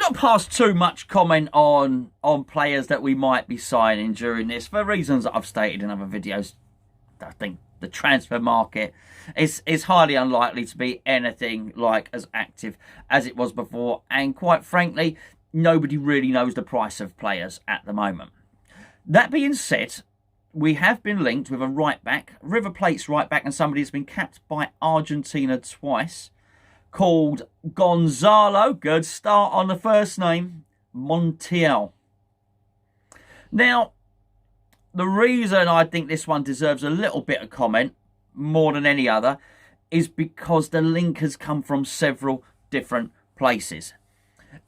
not pass too much comment on players that we might be signing during this for reasons that I've stated in other videos. I think the transfer market is highly unlikely to be anything like as active as it was before, and quite frankly, nobody really knows the price of players at the moment. That being said, we have been linked with a right back, River Plate's right back, and somebody who's been capped by Argentina twice, called Gonzalo, good start on the first name, Montiel. Now, the reason I think this one deserves a little bit of comment, more than any other, is because the link has come from several different places.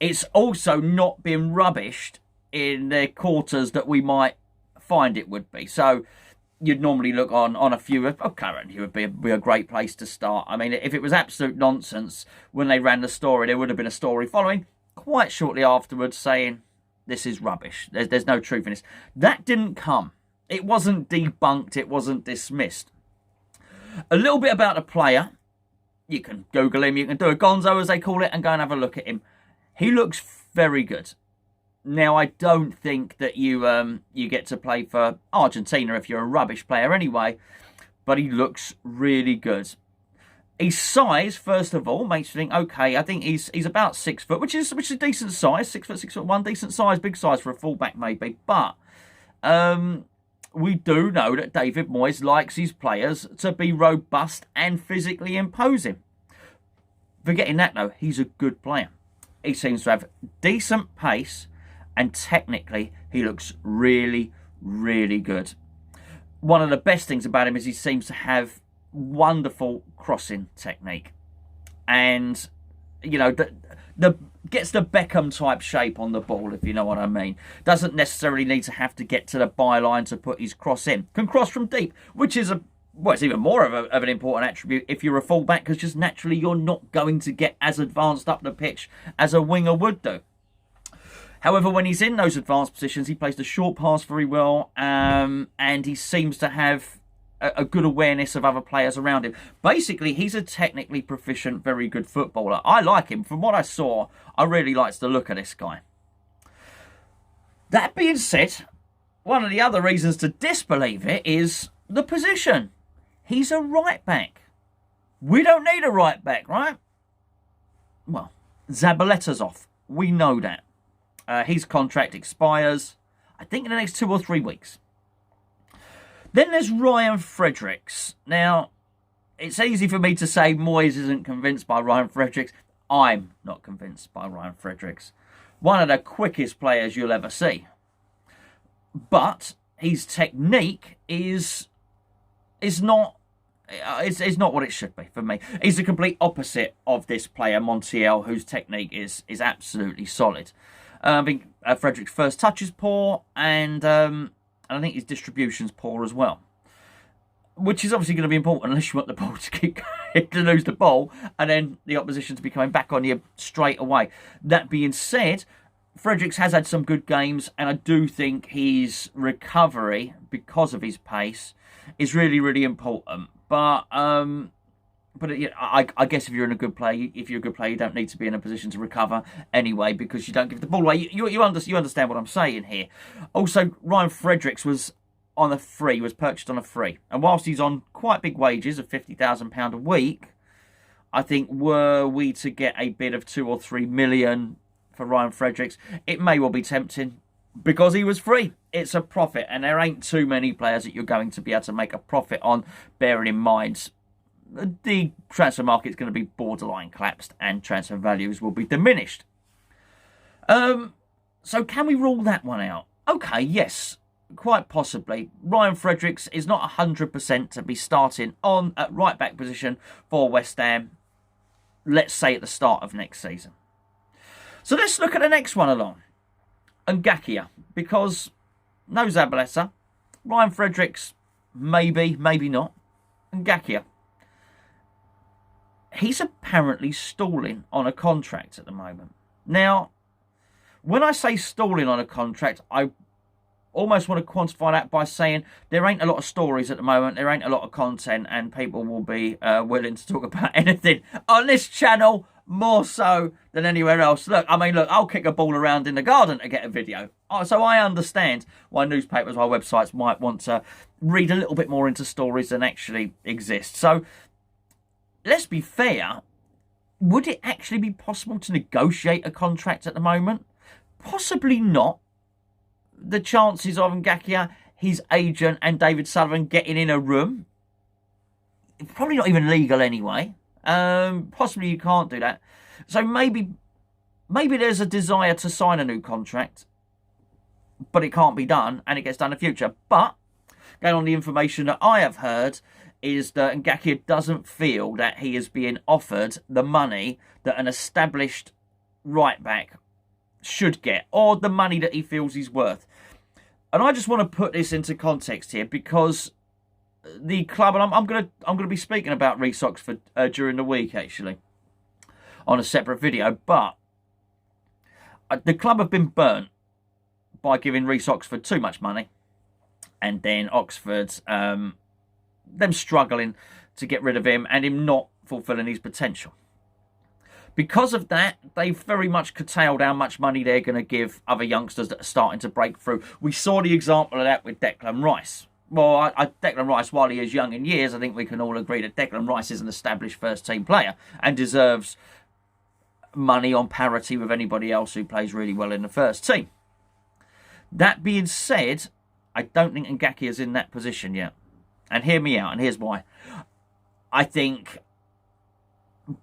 It's also not been rubbished in the quarters that we might find it would be. So you'd normally look on a few of current. It would be a great place to start. I mean, if it was absolute nonsense when they ran the story, there would have been a story following quite shortly afterwards saying this is rubbish. There's no truth in this. That didn't come. It wasn't debunked. It wasn't dismissed. A little bit about the player. You can Google him. You can do a Gonzo, as they call it, and go and have a look at him. He looks very good. Now, I don't think that you get to play for Argentina if you're a rubbish player anyway, but he looks really good. His size, first of all, makes you think, okay, I think he's about 6 foot, which is a decent size, 6 foot, 6'1", decent size, big size for a fullback maybe. But we do know that David Moyes likes his players to be robust and physically imposing. Forgetting that though, he's a good player. He seems to have decent pace. And technically, he looks really, really good. One of the best things about him is he seems to have wonderful crossing technique. And, you know, gets the Beckham type shape on the ball, if you know what I mean. Doesn't necessarily need to have to get to the byline to put his cross in. Can cross from deep, which is it's even more of an important attribute if you're a fullback, because just naturally you're not going to get as advanced up the pitch as a winger would do. However, when he's in those advanced positions, he plays the short pass very well, and he seems to have a good awareness of other players around him. Basically, he's a technically proficient, very good footballer. I like him. From what I saw, I really liked the look of this guy. That being said, one of the other reasons to disbelieve it is the position. He's a right back. We don't need a right back, right? Well, Zabaletta's off. We know that. His contract expires, I think, in the next 2 or 3 weeks. Then there's Ryan Fredricks. Now, it's easy for me to say Moyes isn't convinced by Ryan Fredricks. I'm not convinced by Ryan Fredricks. One of the quickest players you'll ever see. But his technique is not what it should be for me. He's the complete opposite of this player, Montiel, whose technique is absolutely solid. I think Frederick's first touch is poor, and I think his distribution's poor as well. Which is obviously going to be important unless you want the ball to lose the ball, and then the opposition to be coming back on you straight away. That being said, Fredricks has had some good games, and I do think his recovery, because of his pace, is really, really important. But I guess if you're a good player, you don't need to be in a position to recover anyway, because you don't give the ball away. You understand what I'm saying here. Also, Ryan Fredricks was purchased on a free, and whilst he's on quite big wages of £50,000 a week, I think were we to get a bid of 2 or 3 million for Ryan Fredricks, it may well be tempting. Because he was free. It's a profit, and there ain't too many players that you're going to be able to make a profit on, bearing in mind the transfer market is going to be borderline collapsed and transfer values will be diminished. So can we rule that one out? Okay, yes, quite possibly. Ryan Fredricks is not 100% to be starting on at right back position for West Ham, let's say at the start of next season. So let's look at the next one along. Ngakia, because no Zabaletta, Ryan Fredricks, maybe not. Ngakia, he's apparently stalling on a contract at the moment. Now, when I say stalling on a contract, I almost want to quantify that by saying there ain't a lot of stories at the moment, there ain't a lot of content, and people will be willing to talk about anything on this channel more so than anywhere else. Look, I'll kick a ball around in the garden to get a video. So I understand why newspapers, why websites might want to read a little bit more into stories than actually exist. So let's be fair. Would it actually be possible to negotiate a contract at the moment? Possibly not. The chances of Ngakia, his agent, and David Sullivan getting in a room, probably not even legal anyway. Possibly you can't do that. So maybe there's a desire to sign a new contract, but it can't be done, and it gets done in the future. But going on the information that I have heard is that Ngakia doesn't feel that he is being offered the money that an established right back should get, or the money that he feels he's worth. And I just want to put this into context here, because the club, and I'm going to be speaking about Reece Oxford during the week actually on a separate video, but the club have been burnt by giving Reece Oxford too much money, and then Oxford's them struggling to get rid of him and him not fulfilling his potential. Because of that, they've very much curtailed how much money they're going to give other youngsters that are starting to break through. We saw the example of that with Declan Rice. Well, Declan Rice, while he is young in years, I think we can all agree that Declan Rice is an established first-team player and deserves money on parity with anybody else who plays really well in the first team. That being said, I don't think Ngakia is in that position yet. And hear me out, and here's why. I think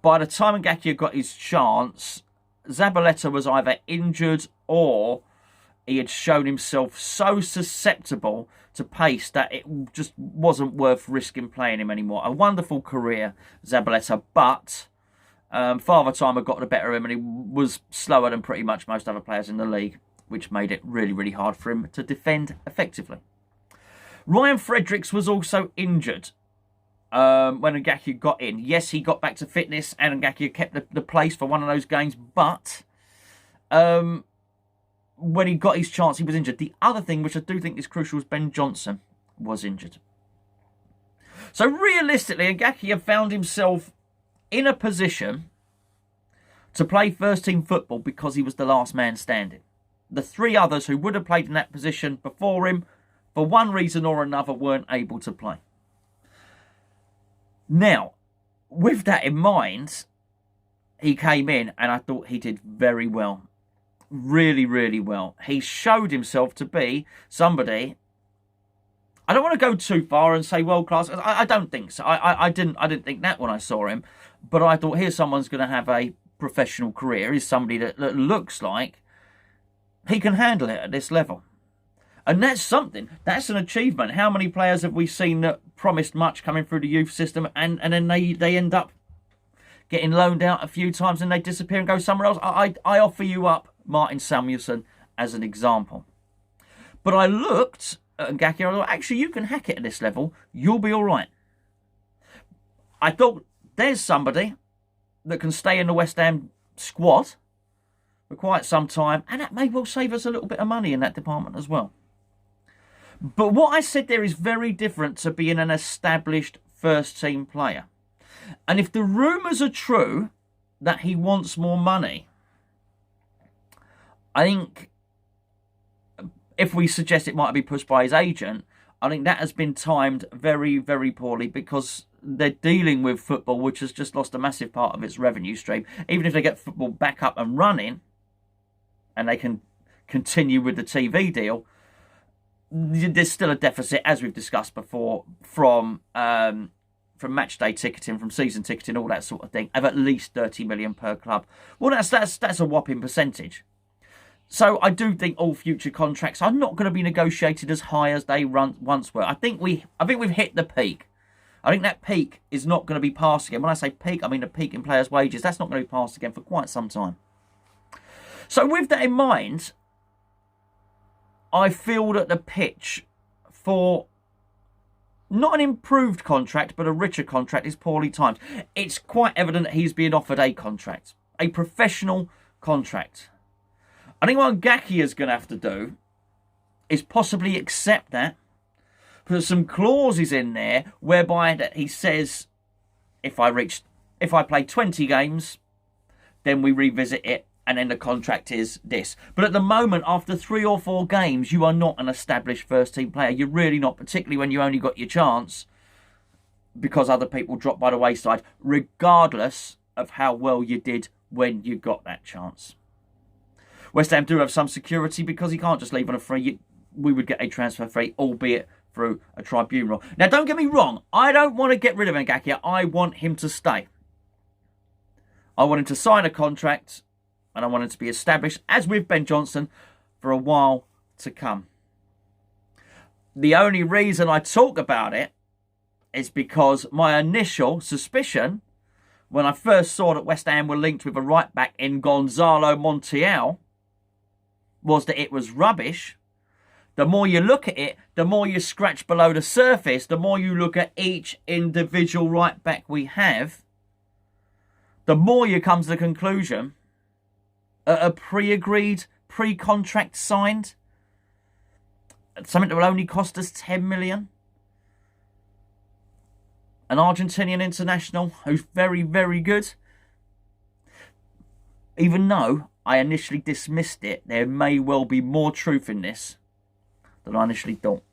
by the time Ngakia got his chance, Zabaletta was either injured or he had shown himself so susceptible to pace that it just wasn't worth risking playing him anymore. A wonderful career, Zabaletta, but Father Time had got the better of him, and he was slower than pretty much most other players in the league, which made it really, really hard for him to defend effectively. Ryan Fredricks was also injured when Ngakia got in. Yes, he got back to fitness and Ngakia kept the place for one of those games, but when he got his chance, he was injured. The other thing, which I do think is crucial, is Ben Johnson was injured. So realistically, Ngakia found himself in a position to play first-team football because he was the last man standing. The three others who would have played in that position before him, for one reason or another, weren't able to play. Now, with that in mind, he came in and I thought he did very well. Really, really well. He showed himself to be somebody. I don't want to go too far and say world class. I don't think so. I didn't think that when I saw him. But I thought, here's someone's going to have a professional career. He's somebody that looks like he can handle it at this level. And that's something. That's an achievement. How many players have we seen that promised much coming through the youth system and then they end up getting loaned out a few times and they disappear and go somewhere else? I offer you up Martin Samuelson as an example. But I looked at Ngakia and I thought, actually, you can hack it at this level. You'll be all right. I thought, there's somebody that can stay in the West Ham squad for quite some time, and that may well save us a little bit of money in that department as well. But what I said there is very different to being an established first-team player. And if the rumours are true that he wants more money, I think if we suggest it might be pushed by his agent, I think that has been timed very, very poorly, because they're dealing with football, which has just lost a massive part of its revenue stream. Even if they get football back up and running and they can continue with the TV deal, there's still a deficit, as we've discussed before, from match day ticketing, from season ticketing, all that sort of thing, of at least 30 million per club. Well, that's a whopping percentage. So I do think all future contracts are not going to be negotiated as high as they once were. I think we've hit the peak. I think that peak is not going to be passed again. When I say peak, I mean the peak in players' wages. That's not going to be passed again for quite some time. So with that in mind, I feel that the pitch for not an improved contract, but a richer contract is poorly timed. It's quite evident that he's being offered a contract, a professional contract. I think what Ngakia is going to have to do is possibly accept that, put some clauses in there whereby that he says, if I play 20 games then we revisit it, and then the contract is this. But at the moment, after 3 or 4 games, you are not an established first-team player. You're really not, particularly when you only got your chance because other people dropped by the wayside, regardless of how well you did when you got that chance. West Ham do have some security because he can't just leave on a free. We would get a transfer fee, albeit through a tribunal. Now, don't get me wrong. I don't want to get rid of Ngakia. I want him to stay. I want him to sign a contract, and I want him to be established, as with Ben Johnson, for a while to come. The only reason I talk about it is because my initial suspicion, when I first saw that West Ham were linked with a right-back in Gonzalo Montiel, was that it was rubbish. The more you look at it, the more you scratch below the surface, the more you look at each individual right-back we have, the more you come to the conclusion, a pre-agreed, pre-contract signed, something that will only cost us 10 million. An Argentinian international who's very, very good. Even though I initially dismissed it, there may well be more truth in this than I initially thought.